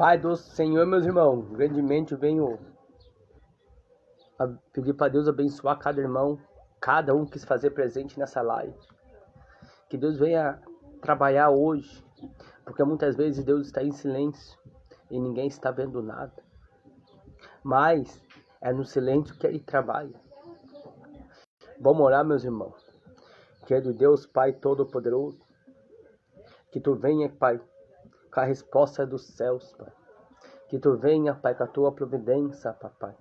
Pai do Senhor, meus irmãos, grandemente eu venho a pedir para Deus abençoar cada irmão, cada um que se fazer presente nessa live. Que Deus venha trabalhar hoje, porque muitas vezes Deus está em silêncio e ninguém está vendo nada. Mas é no silêncio que Ele trabalha. Vamos orar, meus irmãos. Querido Deus, Pai Todo-Poderoso, que Tu venha, Pai, com a resposta dos céus, Pai. Que Tu venha, Pai, com a Tua providência, Papai.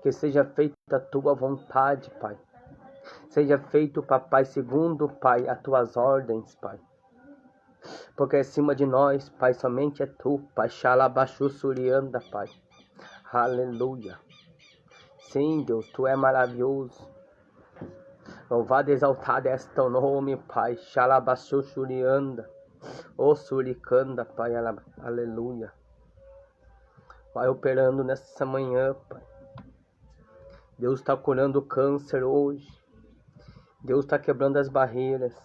Que seja feita a Tua vontade, Pai. Seja feito, Papai, segundo, Pai, as Tuas ordens, Pai. Porque acima de nós, Pai, somente é Tu, Pai. Xalabaxu Surianda, Pai. Aleluia. Sim, Deus, Tu é maravilhoso. Louvado e exaltado é Teu nome, Pai. Xalabaxu Surianda. Ô Suricanda, Pai. Aleluia. Vai operando nessa manhã, Pai. Deus está curando o câncer hoje. Deus está quebrando as barreiras.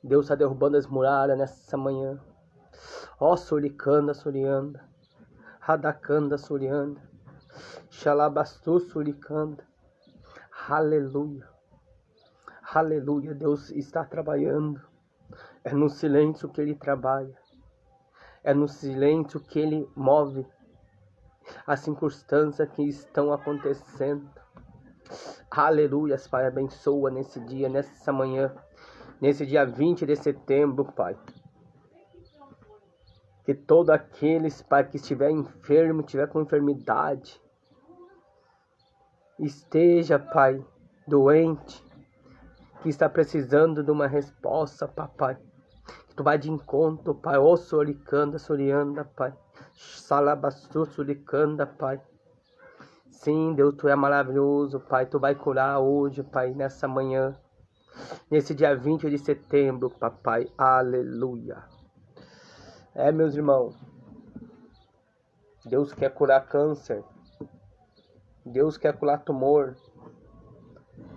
Deus está derrubando as muralhas nessa manhã. Ó Suricanda, Surianda. Radacanda, Surianda. Xalabastu, Suricanda. Aleluia. Aleluia. Deus está trabalhando. É no silêncio que Ele trabalha. É no silêncio que Ele move as circunstâncias que estão acontecendo. Aleluia, Pai, abençoa nesse dia, nessa manhã, nesse dia 20 de setembro, Pai. Que todos aqueles, Pai, que estiver enfermo, estiver com enfermidade, esteja, Pai, doente, que está precisando de uma resposta, Papai. Que Tu vai de encontro, Pai, ô Soricanda, Sorianda, Pai. Salabastu, Suricanda, Pai. Sim, Deus, Tu é maravilhoso, Pai. Tu vai curar hoje, Pai, nessa manhã. Nesse dia 20 de setembro, Papai. Aleluia. Meus irmãos. Deus quer curar câncer. Deus quer curar tumor.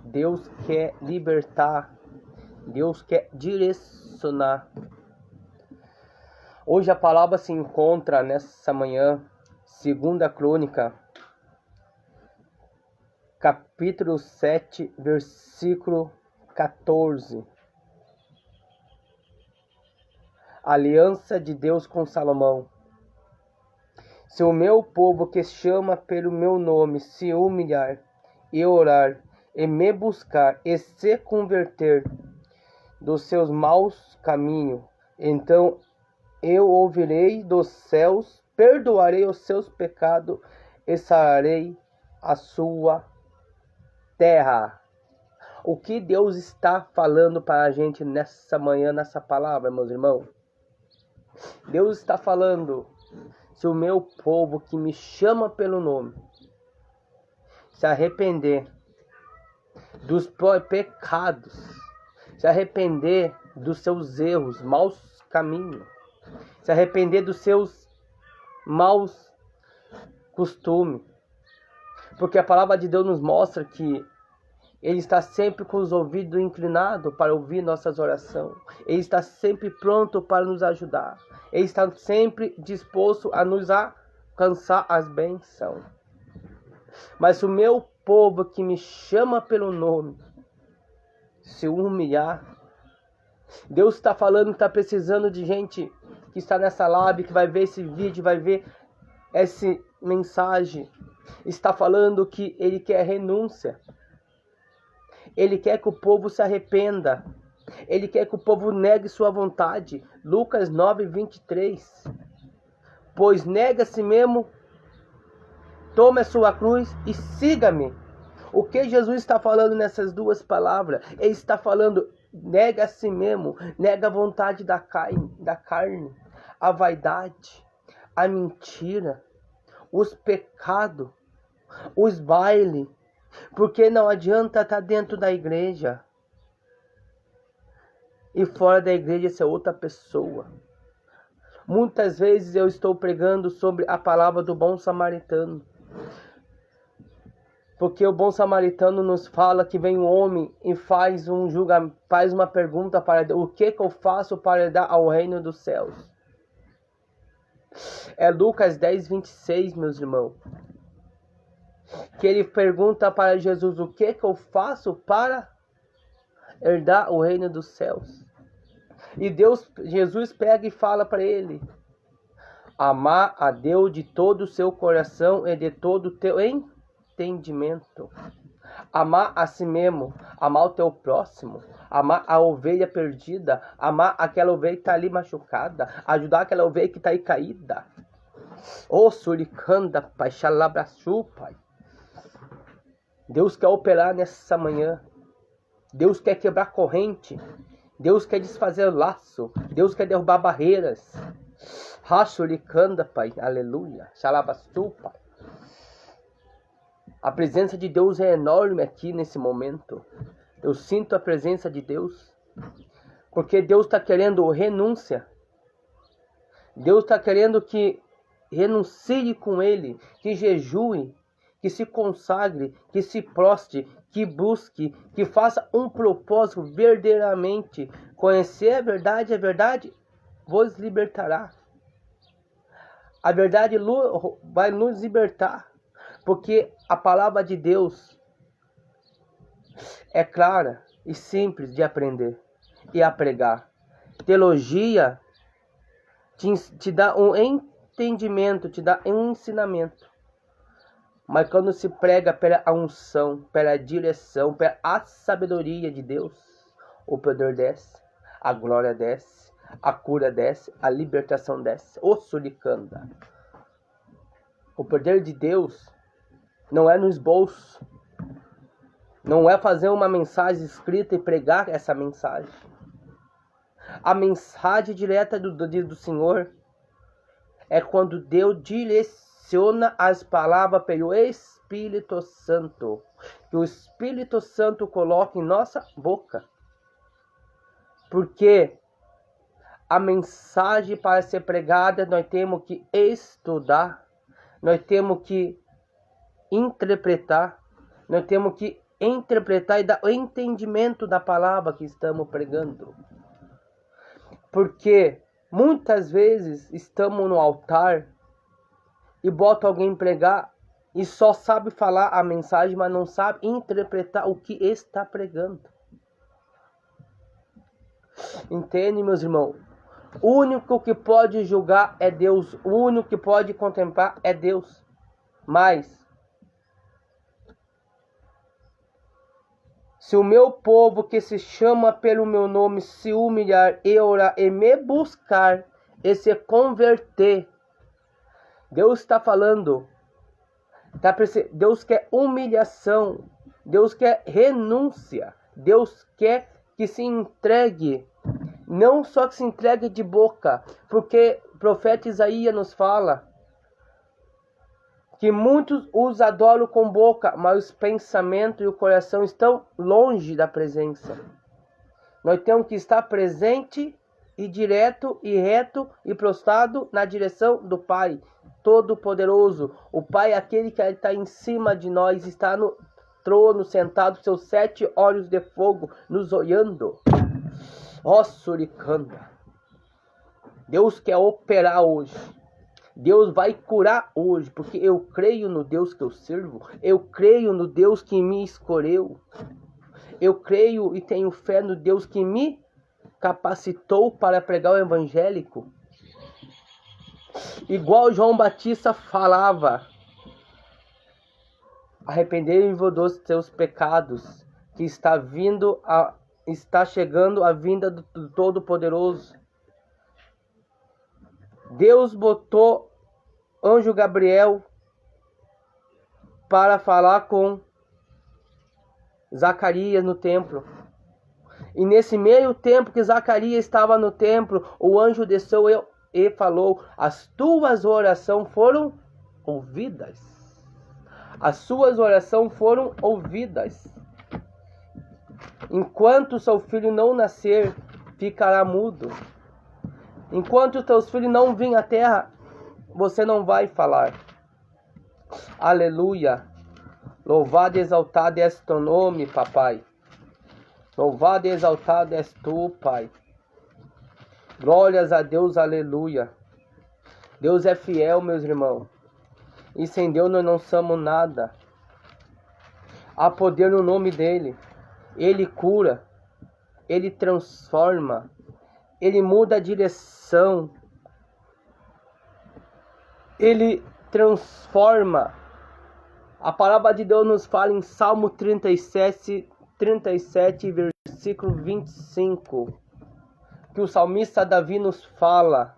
Deus quer libertar. Deus quer direcionar. Hoje a palavra se encontra nessa manhã, 2 Crônica, capítulo 7, versículo 14. Aliança de Deus com Salomão. Se o meu povo que chama pelo meu nome se humilhar e orar e me buscar e se converter dos seus maus caminhos, então eu ouvirei dos céus, perdoarei os seus pecados e sararei a sua terra. O que Deus está falando para a gente nessa manhã, nessa palavra, meus irmãos? Deus está falando, se o meu povo que me chama pelo nome se arrepender dos pecados, se arrepender dos seus erros, maus caminhos, se arrepender dos seus maus costumes. Porque a palavra de Deus nos mostra que Ele está sempre com os ouvidos inclinados para ouvir nossas orações. Ele está sempre pronto para nos ajudar. Ele está sempre disposto a nos alcançar as bênçãos. Mas se o meu povo que me chama pelo nome se humilhar, Deus está falando que está precisando de gente que está nessa live, que vai ver esse vídeo, vai ver essa mensagem. Está falando que Ele quer renúncia. Ele quer que o povo se arrependa. Ele quer que o povo negue sua vontade. Lucas 9, 23. Pois nega a si mesmo, tome a sua cruz e siga-me. O que Jesus está falando nessas duas palavras? Ele está falando, nega a si mesmo, nega a vontade da carne, a vaidade, a mentira, os pecados, os bailes. Porque não adianta estar dentro da igreja e fora da igreja ser outra pessoa. Muitas vezes eu estou pregando sobre a palavra do bom samaritano. Porque o bom samaritano nos fala que vem um homem e faz uma pergunta para Deus: o que eu faço para dar ao reino dos céus? É Lucas 10, 26, meus irmãos. Que ele pergunta para Jesus: o que eu faço para herdar o reino dos céus? E Jesus pega e fala para ele: amar a Deus de todo o seu coração e de todo o teu entendimento. Amar a si mesmo, amar o teu próximo, amar a ovelha perdida, amar aquela ovelha que está ali machucada, ajudar aquela ovelha que está aí caída. Ô suricanda, pai, xalabraçu, pai. Deus quer operar nessa manhã. Deus quer quebrar corrente. Deus quer desfazer laço. Deus quer derrubar barreiras. Rachuricanda, pai. Aleluia. Xalabastu, pai. A presença de Deus é enorme aqui nesse momento. Eu sinto a presença de Deus. Porque Deus está querendo renúncia. Deus está querendo que renuncie com Ele. Que jejue. Que se consagre. Que se prostre. Que busque. Que faça um propósito verdadeiramente. Conhecer a verdade vos libertará. A verdade vai nos libertar. Porque a palavra de Deus é clara e simples de aprender e a pregar. Teologia te dá um entendimento, te dá um ensinamento. Mas quando se prega pela unção, pela direção, pela sabedoria de Deus, o poder desce, a glória desce, a cura desce, a libertação desce. O suricanda. O poder de Deus não é no esboço. Não é fazer uma mensagem escrita e pregar essa mensagem. A mensagem direta do Senhor é quando Deus direciona as palavras pelo Espírito Santo. Que o Espírito Santo coloque em nossa boca. Porque a mensagem para ser pregada nós temos que estudar. Nós temos que interpretar, nós temos que interpretar e dar o entendimento da palavra que estamos pregando. Porque muitas vezes estamos no altar e bota alguém pregar e só sabe falar a mensagem, mas não sabe interpretar o que está pregando. Entende, meus irmãos? O único que pode julgar é Deus, o único que pode contemplar é Deus. Mas se o meu povo que se chama pelo meu nome se humilhar e orar e me buscar e se converter, Deus está falando, Deus quer humilhação, Deus quer renúncia, Deus quer que se entregue, não só que se entregue de boca, porque o profeta Isaías nos fala que muitos os adoram com boca, mas os pensamentos e o coração estão longe da presença. Nós temos que estar presente e direto e reto e prostrado na direção do Pai Todo-Poderoso. O Pai é aquele que está em cima de nós, está no trono sentado, seus 7 olhos de fogo nos olhando. Ó suricanda. Deus quer operar hoje. Deus vai curar hoje, porque eu creio no Deus que eu sirvo. Eu creio no Deus que me escolheu. Eu creio e tenho fé no Deus que me capacitou para pregar o evangélico. Igual João Batista falava: arrependei-vos dos seus pecados, que está chegando a vinda do Todo-Poderoso. Deus botou anjo Gabriel para falar com Zacarias no templo. E nesse meio tempo que Zacarias estava no templo, o anjo desceu e falou: as tuas orações foram ouvidas. As suas orações foram ouvidas. Enquanto seu filho não nascer, ficará mudo. Enquanto teus filhos não virem à terra, você não vai falar. Aleluia. Louvado e exaltado és teu nome, papai. Louvado e exaltado és tu, Pai. Glórias a Deus, aleluia. Deus é fiel, meus irmãos. E sem Deus nós não somos nada. Há poder no nome dele. Ele cura. Ele transforma. Ele muda a direção. Ele transforma. A palavra de Deus nos fala em Salmo 37, versículo 25. Que o salmista Davi nos fala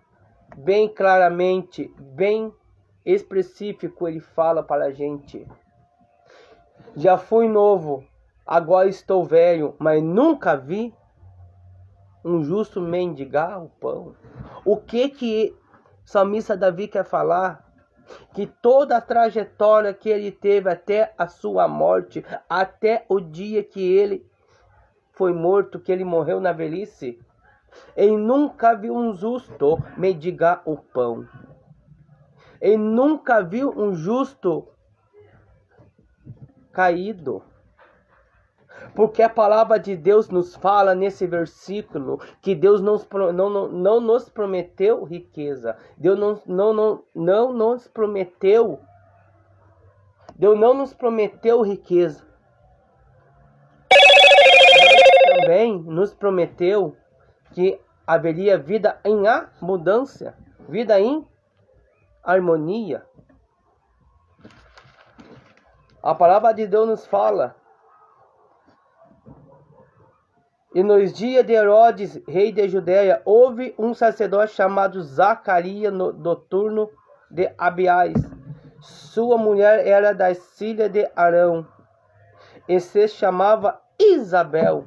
bem claramente, bem específico, ele fala para a gente. Já fui novo, agora estou velho, mas nunca vi um justo mendigar o pão. O que o salmista Davi quer falar? Que toda a trajetória que ele teve até a sua morte, até o dia que ele foi morto, que ele morreu na velhice, ele nunca viu um justo mendigar o pão. Ele nunca viu um justo caído. Porque a palavra de Deus nos fala nesse versículo que Deus não nos prometeu riqueza. Deus não nos prometeu. Deus não nos prometeu riqueza. Mas também nos prometeu que haveria vida em abundância, vida em harmonia. A palavra de Deus nos fala. E nos dias de Herodes, rei de Judéia, houve um sacerdote chamado Zacarias, do turno de Abiás. Sua mulher era das filhas de Arão, e se chamava Isabel.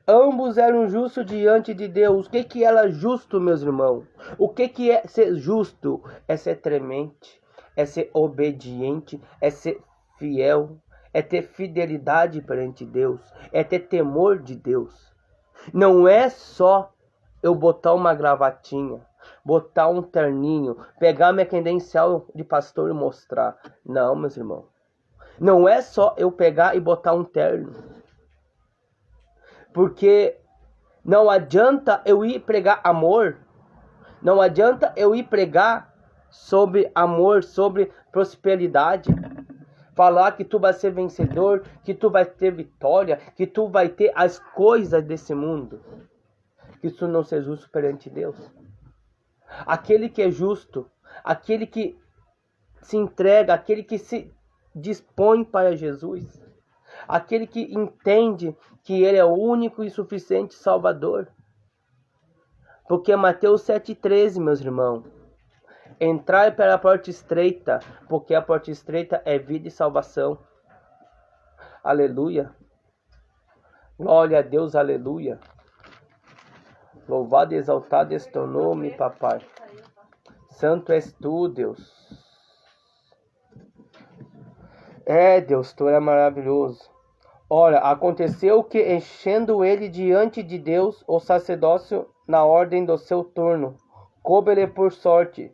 Ambos eram justos diante de Deus. O que era justo, meus irmãos? O que é ser justo? É ser temente, é ser obediente, é ser fiel, é ter fidelidade perante Deus, é ter temor de Deus. Não é só eu botar uma gravatinha, botar um terninho, pegar minha credencial de pastor e mostrar. Não, meus irmãos. Não é só eu pegar e botar um terno. Porque não adianta eu ir pregar amor. Não adianta eu ir pregar sobre amor, sobre prosperidade. Falar que tu vai ser vencedor, que tu vai ter vitória, que tu vai ter as coisas desse mundo. Que isso não seja justo perante Deus. Aquele que é justo, aquele que se entrega, aquele que se dispõe para Jesus, aquele que entende que Ele é o único e suficiente Salvador. Porque Mateus 7,13, meus irmãos. Entrai pela porta estreita, porque a porta estreita é vida e salvação. Aleluia. Glória a Deus, aleluia. Louvado e exaltado és teu nome, papai. Santo és tu, Deus. É, Deus, tu é maravilhoso. Ora, aconteceu que, enchendo ele diante de Deus, o sacerdócio, na ordem do seu turno, coube-lhe por sorte,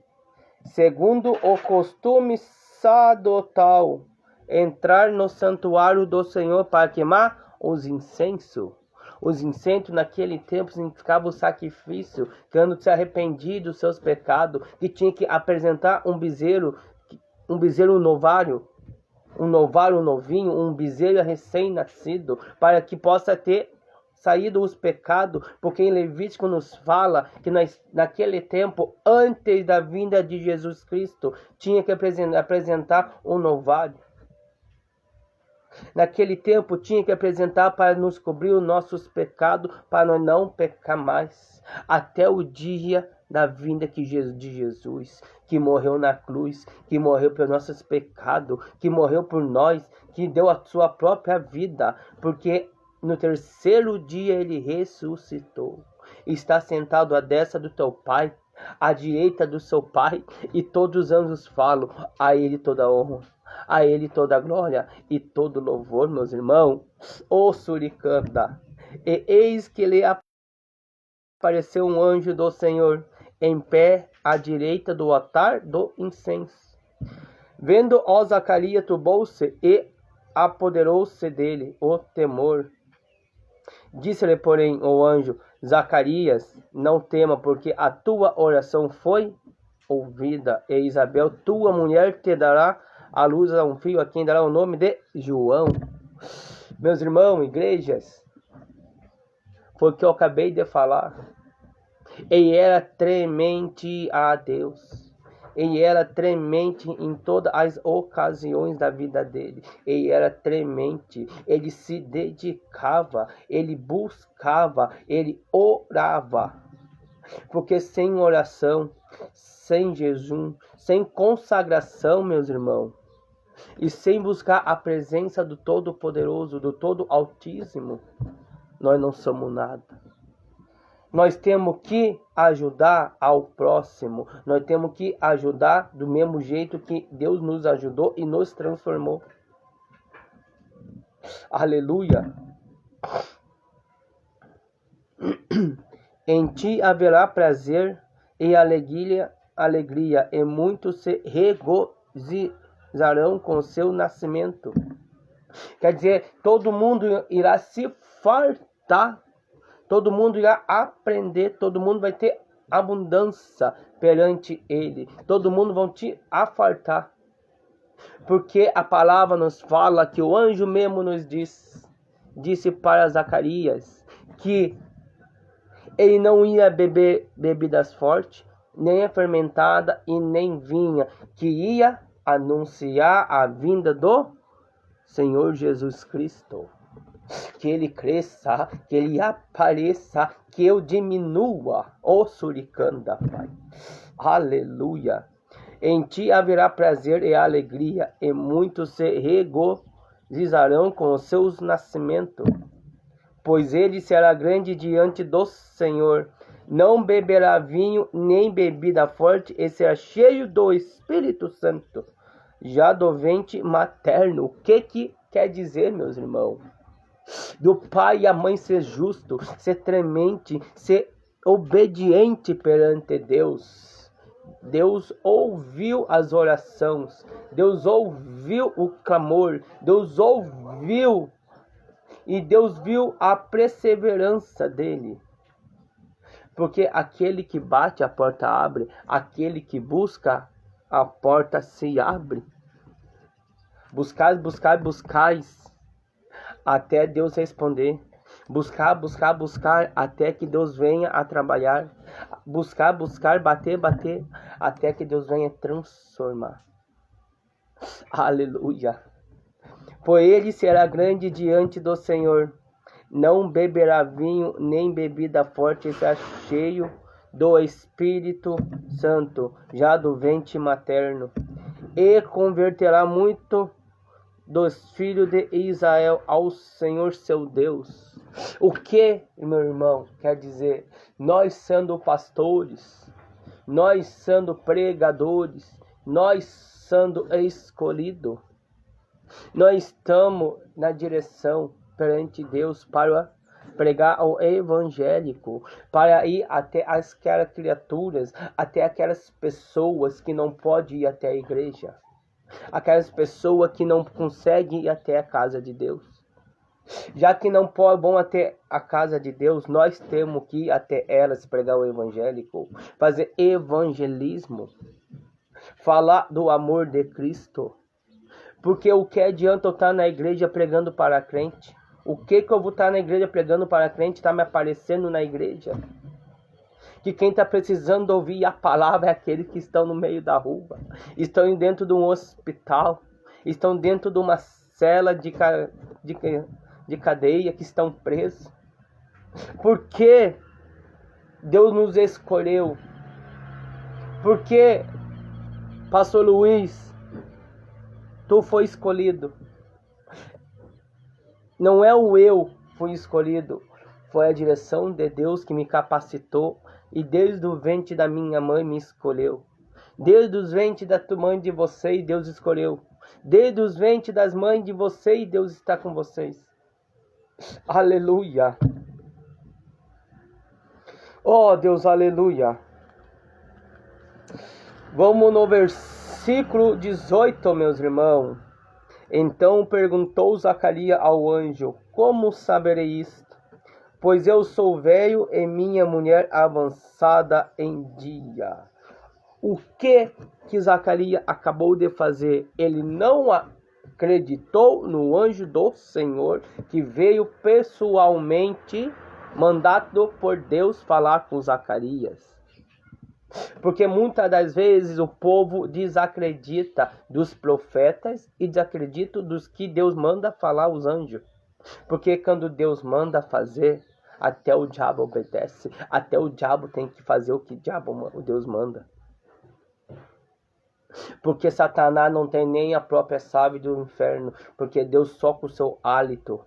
segundo o costume sacerdotal, entrar no santuário do Senhor para queimar os incensos. Os incensos naquele tempo significavam o sacrifício, quando se arrependia dos seus pecados, que tinha que apresentar um bezerro novário, um novinho, um bezerro recém-nascido, para que possa ter saído os pecados, porque em Levítico nos fala que naquele tempo, antes da vinda de Jesus Cristo, tinha que apresentar um novário. Naquele tempo tinha que apresentar para nos cobrir os nossos pecados, para nós não pecar mais, até o dia da vinda de Jesus, que morreu na cruz, que morreu pelos nossos pecados, que morreu por nós, que deu a sua própria vida, porque no terceiro dia ele ressuscitou. Está sentado à destra do teu Pai, à direita do seu Pai, e todos os anjos falam: a ele toda honra, a ele toda glória e todo louvor, meus irmãos. Ô Suricanda, e eis que lhe apareceu um anjo do Senhor, em pé à direita do altar do incenso. Vendo Zacarias, turbou-se e apoderou-se dele o temor. Disse-lhe, porém, o anjo: Zacarias, não tema, porque a tua oração foi ouvida, e Isabel, tua mulher, te dará à luz a um filho, a quem dará o nome de João. Meus irmãos, igrejas, foi o que eu acabei de falar. Ele era temente a Deus. Ele era temente em todas as ocasiões da vida dele. Ele era temente, ele se dedicava, ele buscava, ele orava. Porque sem oração, sem jejum, sem consagração, meus irmãos, e sem buscar a presença do Todo-Poderoso, do Todo-Altíssimo, nós não somos nada. Nós temos que ajudar ao próximo. Nós temos que ajudar do mesmo jeito que Deus nos ajudou e nos transformou. Aleluia. Em ti haverá prazer e alegria, e muitos se regozijarão com seu nascimento. Quer dizer, todo mundo irá se fartar. Todo mundo irá aprender, todo mundo vai ter abundância perante ele. Todo mundo vai te afartar. Porque a palavra nos fala que o anjo mesmo nos disse para Zacarias que ele não ia beber bebidas fortes, nem fermentada e nem vinha, que ia anunciar a vinda do Senhor Jesus Cristo. Que ele cresça, que ele apareça, que eu diminua, ó suricanda, Pai. Aleluia. Em ti haverá prazer e alegria, e muitos se regozijarão com os seus nascimentos. Pois ele será grande diante do Senhor. Não beberá vinho, nem bebida forte, e será cheio do Espírito Santo, já do ventre materno. O que quer dizer, meus irmãos? Do pai e a mãe ser justo, ser temente, ser obediente perante Deus. Deus ouviu as orações, Deus ouviu o clamor, Deus ouviu e Deus viu a perseverança dele. Porque aquele que bate, a porta abre, aquele que busca, a porta se abre. Buscais, buscais, buscais, até Deus responder. Buscar, buscar, buscar, até que Deus venha a trabalhar. Buscar, buscar, bater, bater, até que Deus venha transformar. Aleluia. Pois ele será grande diante do Senhor. Não beberá vinho, nem bebida forte, está cheio do Espírito Santo, já do ventre materno. E converterá muito dos filhos de Israel ao Senhor seu Deus. O que, meu irmão, quer dizer? Nós sendo pastores, nós sendo pregadores, nós sendo escolhidos, nós estamos na direção perante Deus para pregar o evangélico, para ir até aquelas criaturas, até aquelas pessoas que não podem ir até a igreja, aquelas pessoas que não conseguem ir até a casa de Deus. Já que não vão até a casa de Deus, nós temos que ir até elas, pregar o evangélico, fazer evangelismo, falar do amor de Cristo. Porque o que adianta eu estar na igreja pregando para crente? O que eu vou estar na igreja pregando para crente, está me aparecendo na igreja? Que quem está precisando ouvir a palavra é aqueles que estão no meio da rua, estão dentro de um hospital, estão dentro de uma cela de cadeia, que estão presos. Porque Deus nos escolheu. Porque, Pastor Luiz, tu foi escolhido. Não é o eu que fui escolhido, foi a direção de Deus que me capacitou e desde o ventre da minha mãe me escolheu. Desde os ventres da mãe de vocês, Deus escolheu. Desde os ventres das mães de vocês, Deus está com vocês. Aleluia. Oh Deus, aleluia. Vamos no versículo 18, meus irmãos. Então perguntou Zacarias ao anjo: como saberei isto? pois eu sou velho e minha mulher avançada em dia. O que Zacarias acabou de fazer? Ele não acreditou no anjo do Senhor que veio pessoalmente, mandado por Deus, falar com Zacarias. Porque muitas das vezes o povo desacredita dos profetas e desacredita dos que Deus manda falar aos anjos. Porque quando Deus manda fazer, até o diabo obedece. Até o diabo tem que fazer o que o Deus manda. Porque Satanás não tem nem a própria chave do inferno. Porque Deus só com o seu hálito,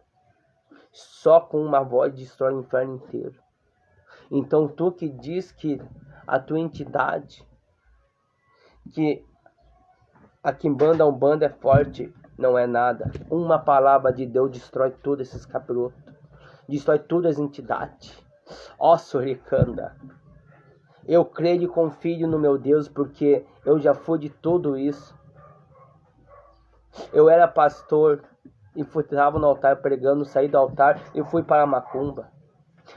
só com uma voz destrói o inferno inteiro. Então tu que diz que a tua entidade, que a quimbanda, a umbanda é forte, não é nada. Uma palavra de Deus destrói todos esses capirotos. Destrói todas as entidades. Ó Soricanda, eu creio e confio no meu Deus, porque eu já fui de tudo isso. Eu era pastor e estava no altar pregando, saí do altar e fui para a macumba.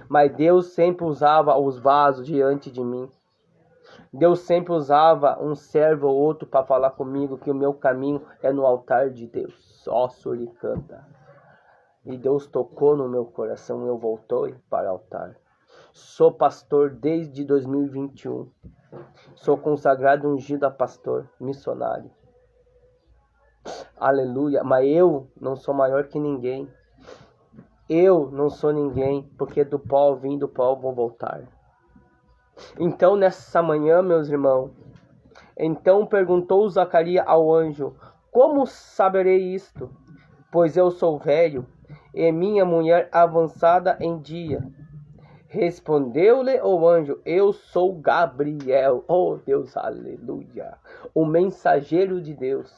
Mas Deus sempre usava os vasos diante de mim. Deus sempre usava um servo ou outro para falar comigo que o meu caminho é no altar de Deus. Ó Soricanda. E Deus tocou no meu coração e eu voltei para o altar. Sou pastor desde 2021. Sou consagrado ungido a pastor, missionário. Aleluia. Mas eu não sou maior que ninguém. Eu não sou ninguém, porque do pó vim, do pó vou voltar. Então nessa manhã, meus irmãos, então perguntou Zacarias ao anjo: como saberei isto? Pois eu sou velho e minha mulher avançada em dia. Respondeu-lhe o anjo: eu sou Gabriel. Oh Deus, aleluia. O mensageiro de Deus,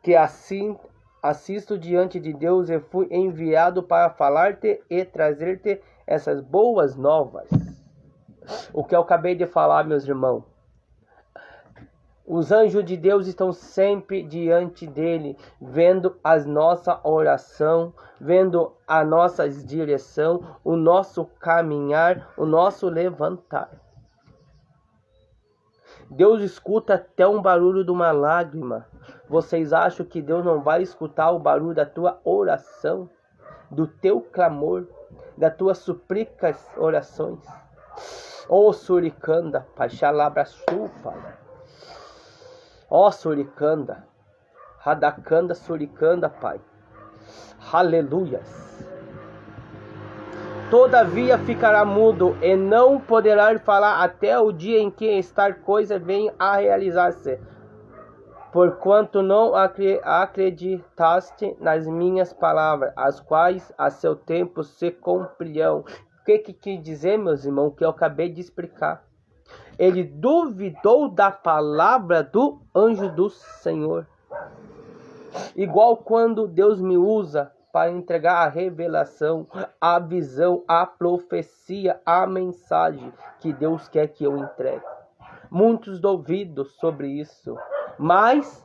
que assim assisto diante de Deus e fui enviado para falar-te e trazer-te essas boas novas. O que eu acabei de falar, meus irmãos. Os anjos de Deus estão sempre diante dele, vendo a nossa oração, vendo a nossa direção, o nosso caminhar, o nosso levantar. Deus escuta até um barulho de uma lágrima. Vocês acham que Deus não vai escutar o barulho da tua oração, do teu clamor, das tuas súplicas, orações? Ó Suricanda, Pachalabra-chupa. Ó Suricanda, Radacanda, Suricanda, Pai. Aleluias. Todavia ficará mudo e não poderá falar até o dia em que esta coisa venha a realizar-se. Porquanto não acreditaste nas minhas palavras, as quais a seu tempo se cumprirão. O que quer dizer, meus irmãos, que eu acabei de explicar? Ele duvidou da palavra do anjo do Senhor. Igual quando Deus me usa para entregar a revelação, a visão, a profecia, a mensagem que Deus quer que eu entregue. Muitos duvidam sobre isso, mas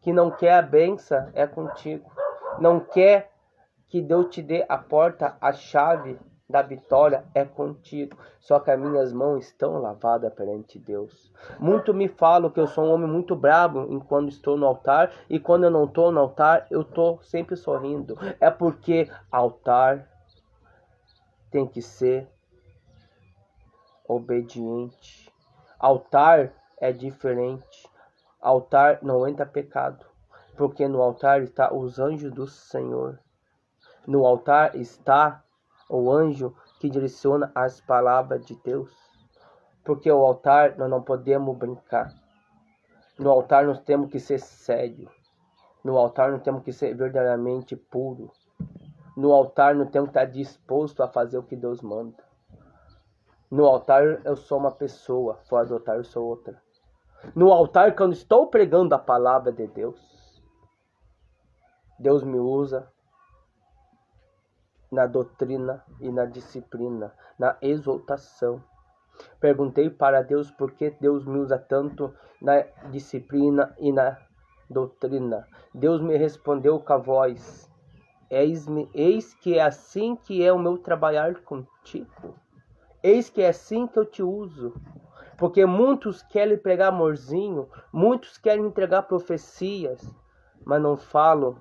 que não quer a bênção é contigo. Não quer que Deus te dê a porta, a chave da vitória é contigo. Só que as minhas mãos estão lavadas perante Deus. Muito me falam que eu sou um homem muito bravo enquanto estou no altar. E quando eu não estou no altar, eu estou sempre sorrindo. É porque altar tem que ser obediente. Altar é diferente. Altar não entra pecado. Porque no altar está os anjos do Senhor. No altar está o anjo que direciona as palavras de Deus. Porque o altar nós não podemos brincar. No altar nós temos que ser sério. No altar nós temos que ser verdadeiramente puro. No altar nós temos que estar disposto a fazer o que Deus manda. No altar eu sou uma pessoa, fora do altar eu sou outra. No altar, quando estou pregando a palavra de Deus, Deus me usa na doutrina e na disciplina, na exaltação. Perguntei para Deus por que Deus me usa tanto na disciplina e na doutrina. Deus me respondeu com a voz: Eis que é assim que é o meu trabalhar contigo. Eis que é assim que eu te uso. Porque muitos querem pregar amorzinho, muitos querem entregar profecias, mas não falam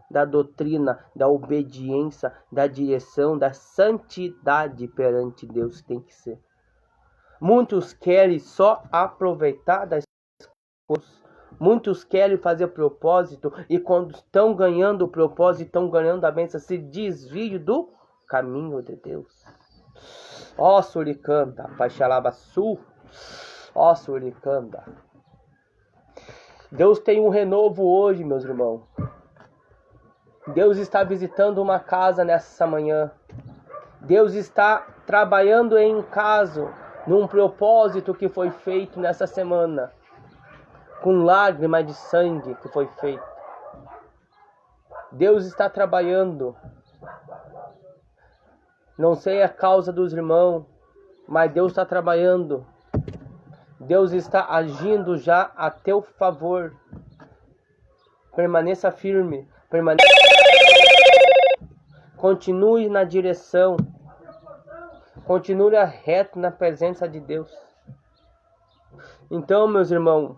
da doutrina, da obediência, da direção, da santidade perante Deus tem que ser. Muitos querem só aproveitar das coisas. Muitos querem fazer propósito e quando estão ganhando o propósito, estão ganhando a bênção, se desviam do caminho de Deus. Ó Suricanda, Paixalabaçu, ó Suricanda. Deus tem um renovo hoje, meus irmãos. Deus está visitando uma casa nessa manhã. Deus está trabalhando em casa, num propósito que foi feito nessa semana. Com lágrimas de sangue que foi feito. Deus está trabalhando. Não sei a causa dos irmãos, mas Deus está trabalhando. Deus está agindo já a teu favor. Permaneça firme. Continue na direção. Continue reto na presença de Deus. Então, meus irmãos,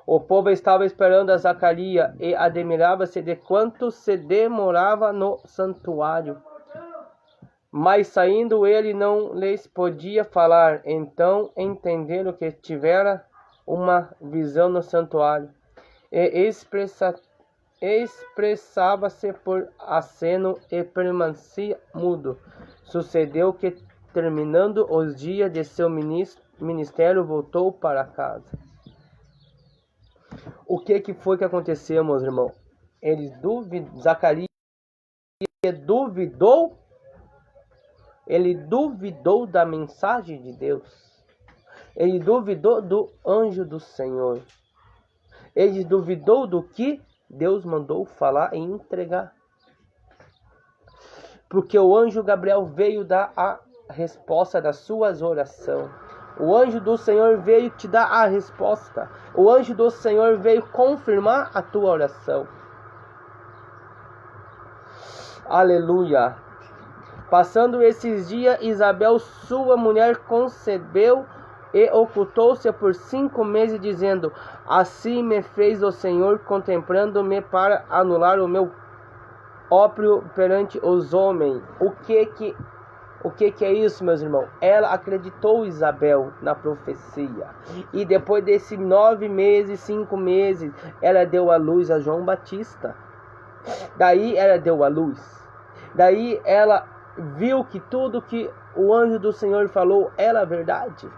o povo estava esperando a Zacarias e admirava-se de quanto se demorava no santuário. Mas saindo ele não lhes podia falar. Então entenderam que tivera uma visão no santuário. E expressava-se por aceno e permanecia mudo. Sucedeu que, terminando os dias de seu ministério, voltou para casa. O que foi que aconteceu, meus irmãos? Zacarias duvidou da mensagem de Deus. Ele duvidou do anjo do Senhor. Ele duvidou do que Deus mandou falar e entregar. Porque o anjo Gabriel veio dar a resposta das suas orações. O anjo do Senhor veio te dar a resposta. O anjo do Senhor veio confirmar a tua oração. Aleluia. Passando esses dias, Isabel, sua mulher, concebeu e ocultou-se por 5 meses, dizendo: assim me fez o Senhor, contemplando-me para anular o meu ópio perante os homens. O que é isso, meus irmãos? Ela acreditou, Isabel, na profecia. E depois desses 9 meses, 5 meses, ela deu à luz a João Batista. Daí ela deu à luz. Daí ela viu que tudo que o anjo do Senhor falou era verdade.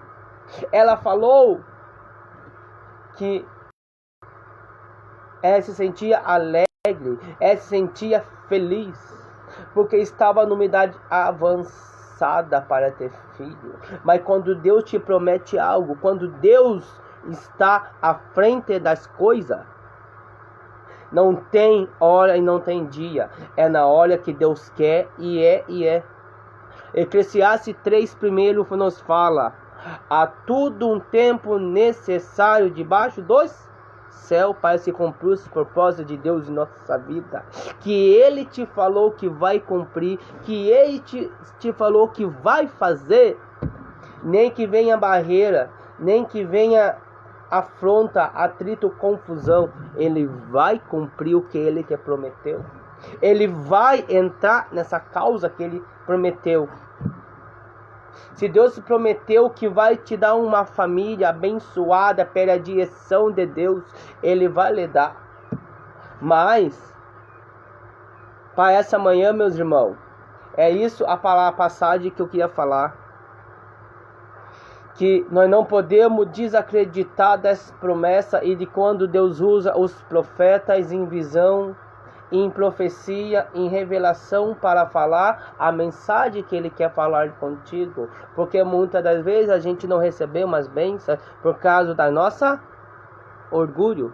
Ela falou que ela se sentia alegre, ela se sentia feliz, porque estava numa idade avançada para ter filho. Mas quando Deus te promete algo, quando Deus está à frente das coisas, não tem hora e não tem dia. É na hora que Deus quer e é. Eclesiastes 3 primeiro nos fala: há tudo um tempo necessário debaixo dos céus para se cumprir os propósitos de Deus em nossa vida. Que Ele te falou que vai cumprir, que Ele te falou que vai fazer. Nem que venha barreira, nem que venha afronta, atrito, confusão, Ele vai cumprir o que Ele te prometeu. Ele vai entrar nessa causa que Ele prometeu. Se Deus prometeu que vai te dar uma família abençoada pela direção de Deus, Ele vai lhe dar. Mas, para essa manhã, meus irmãos, é isso a passagem que eu queria falar. Que nós não podemos desacreditar dessa promessa e de quando Deus usa os profetas em visão, em profecia, em revelação para falar a mensagem que Ele quer falar contigo. Porque muitas das vezes a gente não recebeu as bênçãos por causa da nossa orgulho.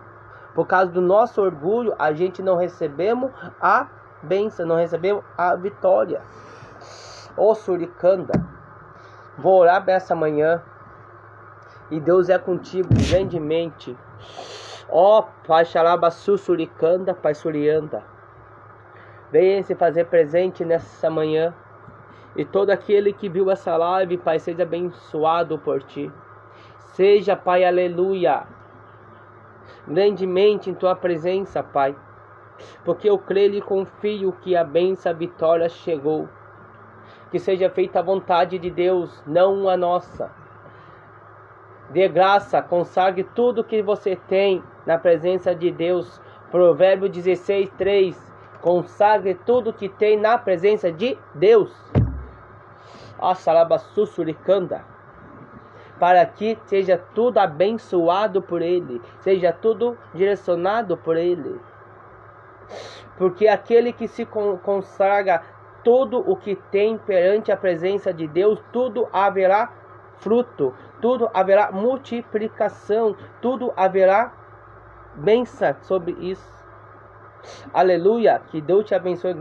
Por causa do nosso orgulho, a gente não recebemos a bênção, não recebemos a vitória. Ô Suricanda, vou orar essa manhã. E Deus é contigo grandemente. Ó Pai Xalabaçu Suricanda, Pai Surianda. venha se fazer presente nessa manhã. E todo aquele que viu essa live, Pai, seja abençoado por Ti. Seja, Pai, aleluia, grandemente em Tua presença, Pai. Porque eu creio e confio que a bênção, a vitória chegou. Que seja feita a vontade de Deus, não a nossa. Dê graça, consagre tudo que você tem na presença de Deus. Provérbio 16:3. Consagre tudo que tem na presença de Deus. Assalabassussuricanda. Para que seja tudo abençoado por Ele. Seja tudo direcionado por Ele. Porque aquele que se consagra tudo o que tem perante a presença de Deus, tudo haverá fruto, tudo haverá multiplicação, tudo haverá bênção sobre isso. Aleluia, que Deus te abençoe.